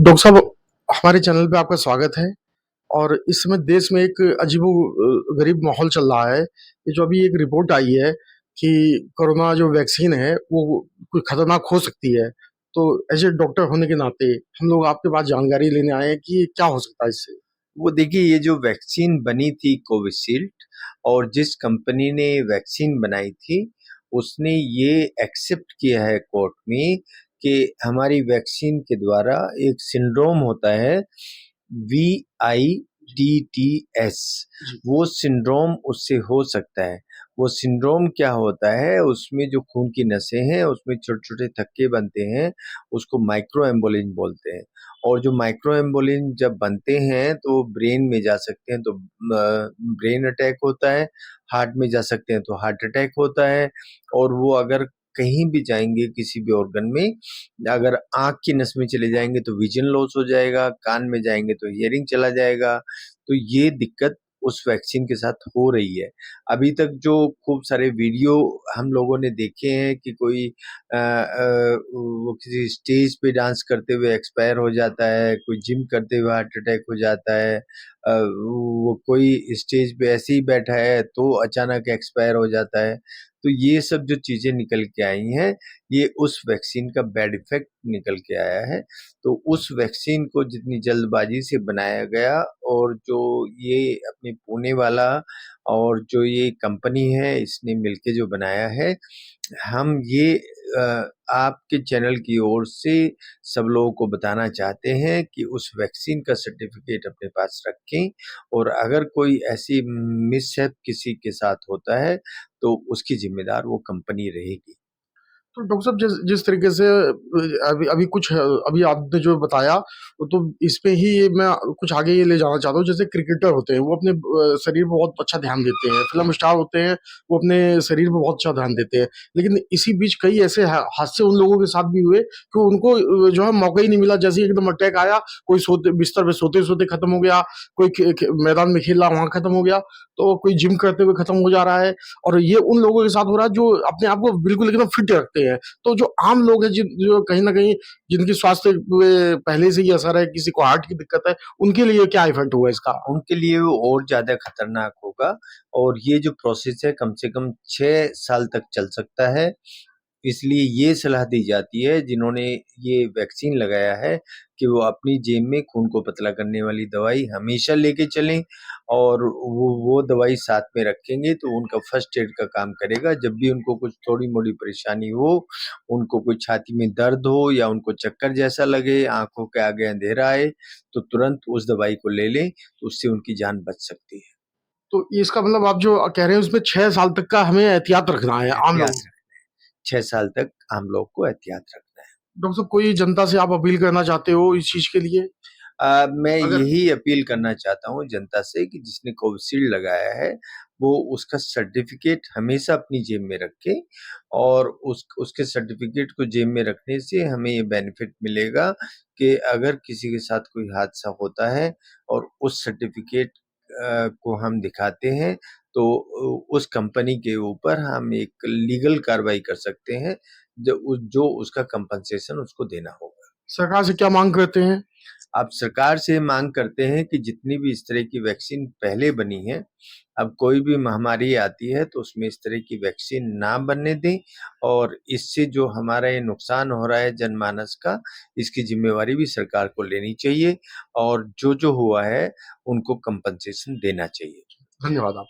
Doctor साहब, हमारे channel पे आपका स्वागत है। और इस समय देश में एक अजीबो गरीब माहौल चल रहा है। ये जो अभी एक रिपोर्ट आई है कि कोरोना जो वैक्सीन है वो कोई खतरनाक हो सकती है। तो एज ए डॉक्टर होने के नाते हम लोग आपके पास जानकारी लेने आए हैं कि ये क्या हो सकता है इससे। वो देखिए, ये जो वैक्सीन बनी थी कोविशील्ड, और जिस कंपनी ने वैक्सीन बनाई थी उसने ये एक्सेप्ट किया है कोर्ट में कि हमारी वैक्सीन के द्वारा एक सिंड्रोम होता है, VIDTS। वो सिंड्रोम उससे हो सकता है। वो सिंड्रोम क्या होता है, उसमें जो खून की नसें हैं उसमें छोटे छोटे थक्के बनते हैं, उसको माइक्रो एम्बोलिन बोलते हैं। और जो माइक्रो एम्बोलिन जब बनते हैं तो ब्रेन में जा सकते हैं, तो ब्रेन अटैक होता है। हार्ट में जा सकते हैं तो हार्ट अटैक होता है। और वो अगर कहीं भी जाएंगे किसी भी ऑर्गन में, अगर आंख की नस में चले जाएंगे तो विजन लॉस हो जाएगा, कान में जाएंगे तो हियरिंग चला जाएगा। तो ये दिक्कत उस वैक्सीन के साथ हो रही है। अभी तक जो खूब सारे वीडियो हम लोगों ने देखे हैं कि कोई वो किसी स्टेज पे डांस करते हुए एक्सपायर हो जाता है, कोई जिम करते हुए हार्ट अटैक हो जाता है, वो कोई स्टेज पे ऐसे ही बैठा है तो अचानक एक्सपायर हो जाता है। तो ये सब जो चीजें निकल के आई हैं, ये उस वैक्सीन का बैड इफेक्ट निकल के आया है। तो उस वैक्सीन को जितनी जल्दबाजी से बनाया गया, और जो ये अपने पुणे वाला और जो ये कंपनी है इसने मिलके जो बनाया है, हम ये आपके चैनल की ओर से सब लोगों को बताना चाहते हैं कि उस वैक्सीन का सर्टिफिकेट अपने पास रखें। और अगर कोई ऐसी मिसहैप किसी के साथ होता है तो उसकी जिम्मेदार वो कंपनी रहेगी। तो डॉक्टर साहब, जिस जिस तरीके से अभी अभी कुछ अभी आपने जो बताया वो तो इस पे ही मैं कुछ आगे ये ले जाना चाहता हूँ। जैसे क्रिकेटर होते हैं वो अपने शरीर पर बहुत अच्छा ध्यान देते हैं, फिल्म स्टार होते हैं वो अपने शरीर पर बहुत अच्छा ध्यान देते हैं। लेकिन इसी बीच कई ऐसे हादसे उन लोगों के साथ भी हुए कि उनको जो है मौका ही नहीं मिला। जैसे ही एकदम अटैक आया, कोई सोते बिस्तर पे सोते सोते खत्म हो गया, कोई मैदान में खेल रहा वहां खत्म हो गया, तो कोई जिम करते हुए खत्म हो जा रहा है। और ये उन लोगों के साथ हो रहा है जो अपने आप को बिल्कुल एकदम फिट रखते हैं। तो जो आम लोग हैं जो कहीं ना कहीं जिनकी स्वास्थ्य पे पहले से ही असर है, किसी को हार्ट की दिक्कत है, उनके लिए क्या इफेक्ट हुआ इसका। उनके लिए वो और ज्यादा खतरनाक होगा। और ये जो प्रोसेस है कम से कम 6 साल तक चल सकता है। इसलिए ये सलाह दी जाती है जिन्होंने ये वैक्सीन लगाया है कि वो अपनी जेब में खून को पतला करने वाली दवाई हमेशा लेके चलें। और वो दवाई साथ में रखेंगे तो उनका फर्स्ट एड का काम करेगा। जब भी उनको कुछ थोड़ी मोड़ी परेशानी हो, उनको कोई छाती में दर्द हो या उनको चक्कर जैसा लगे, आंखों के आगे अंधेरा आए, तो तुरंत उस दवाई को ले लें, तो उससे उनकी जान बच सकती है। तो इसका मतलब आप जो कह रहे हैं उसमें 6 साल तक का हमें एहतियात रखना है आम एहतियात लोगों को। रख 6 साल तक आम लोग को एहतियात रखना है। डॉक्टर साहब, कोई जनता से आप अपील करना चाहते हो इस चीज के लिए? मैं अगर यही अपील करना चाहता हूँ जनता से कि जिसने कोविशील्ड लगाया है वो उसका सर्टिफिकेट हमेशा अपनी जेब में रखे। और उसके सर्टिफिकेट को जेब में रखने से हमें ये बेनिफिट मिलेगा कि अगर किसी के साथ कोई हादसा होता है और उस सर्टिफिकेट को हम दिखाते हैं, तो उस कंपनी के ऊपर हम एक लीगल कार्रवाई कर सकते हैं, जो उसका कंपनसेशन उसको देना होगा। सरकार से क्या मांग करते हैं? आप सरकार से मांग करते हैं कि जितनी भी इस तरह की वैक्सीन पहले बनी है, अब कोई भी महामारी आती है तो उसमें इस तरह की वैक्सीन ना बनने दें। और इससे जो हमारा ये नुकसान हो रहा है जनमानस का, इसकी जिम्मेवारी भी सरकार को लेनी चाहिए। और जो जो हुआ है उनको कंपनसेशन देना चाहिए। धन्यवाद आप